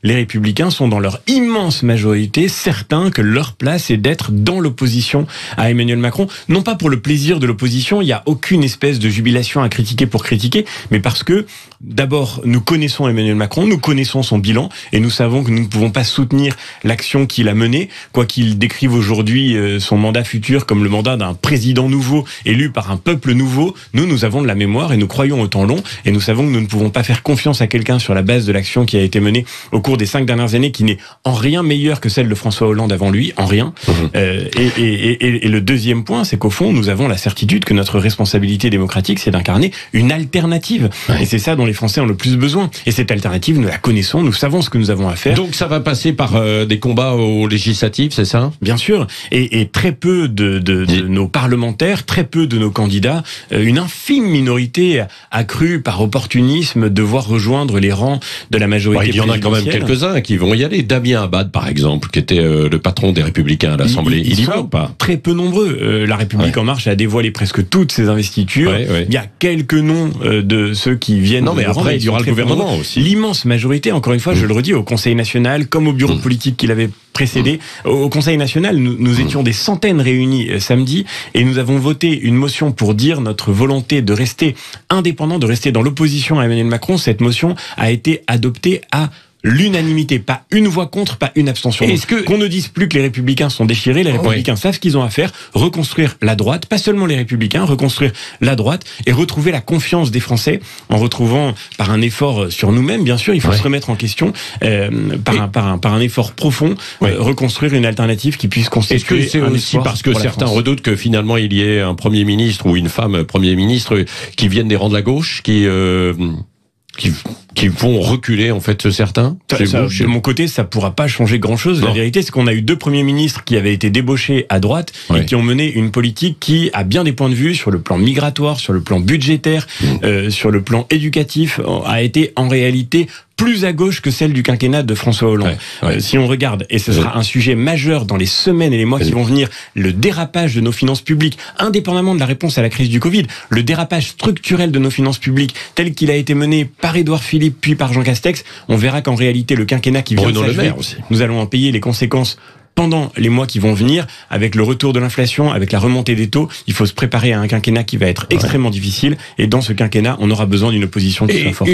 Les Républicains sont dans leur immense majorité certains que leur place est d'être dans l'opposition à Emmanuel Macron. Non pas pour le plaisir de l'opposition, il n'y a aucune espèce de jubilation à critiquer pour critiquer, mais parce que, d'abord, nous connaissons Emmanuel Macron, nous connaissons son bilan, et nous savons que nous ne pouvons pas soutenir l'action qu'il a menée, quoi qu'il décrive aujourd'hui son mandat futur comme le mandat d'un président nouveau, élu par un peuple nouveau. Nous avons de la mémoire et nous croyons au temps long, et nous savons que nous ne pouvons pas faire confiance à quelqu'un sur la base de l'action qui a été menée au cours des 5 dernières années, qui n'est en rien meilleure que celle de François Hollande avant lui, en rien. Et le deuxième point, c'est qu'au fond, nous avons la certitude que notre responsabilité démocratique, c'est d'incarner une alternative. Et c'est ça dont les Français ont le plus besoin. Et cette alternative, nous la connaissons, nous savons ce que nous avons à faire. Donc ça va passer par des combats aux législatives, c'est ça ? Bien sûr. Et très peu de nos parlementaires, très peu de nos candidats, une infime minorité accrue par opportunisme, devoir rejoindre les rangs de la majorité présidentielle. Il y en a quand même quelques-uns qui vont y aller. Damien Abad, par exemple, qui était le patron des Républicains à l'Assemblée. Il y va ou pas ? Très peu nombreux. La République En Marche a dévoilé presque toutes ses investitures. Il y a quelques noms de ceux qui viennent. Non, mais après, il y aura le gouvernement aussi. L'immense majorité, encore une fois, je le redis, au Conseil national, comme au bureau politique qu'il avait précédé. Au Conseil national, nous étions des centaines réunis samedi, et nous avons voté une motion pour dire notre volonté de rester indépendant, de rester dans l'opposition à Emmanuel Macron. Cette motion a été adoptée à l'unanimité, pas une voix contre, pas une abstention. Qu'on ne dise plus que les Républicains sont déchirés, les Républicains savent ce qu'ils ont à faire, reconstruire la droite, pas seulement les Républicains, reconstruire la droite et retrouver la confiance des Français en retrouvant, par un effort sur nous-mêmes, bien sûr, il faut se remettre en question, par un effort profond, reconstruire une alternative qui puisse constituer. Est-ce que c'est aussi parce que certains redoutent que finalement il y ait un Premier ministre ou une femme Premier ministre qui viennent des rangs de la gauche, qui vont reculer, en fait, certains? De mon côté, ça pourra pas changer grand-chose. La vérité, c'est qu'on a eu 2 premiers ministres qui avaient été débauchés à droite et qui ont mené une politique qui a bien des points de vue sur le plan migratoire, sur le plan budgétaire, sur le plan éducatif, a été en réalité plus à gauche que celle du quinquennat de François Hollande. Si on regarde, et ce sera un sujet majeur dans les semaines et les mois qui vont venir, le dérapage de nos finances publiques, indépendamment de la réponse à la crise du Covid, le dérapage structurel de nos finances publiques, tel qu'il a été mené par Édouard Philippe puis par Jean Castex, on verra qu'en réalité, le quinquennat qui vient de s'achever, nous allons en payer les conséquences pendant les mois qui vont venir, avec le retour de l'inflation, avec la remontée des taux. Il faut se préparer à un quinquennat qui va être extrêmement difficile, et dans ce quinquennat, on aura besoin d'une opposition qui soit forte.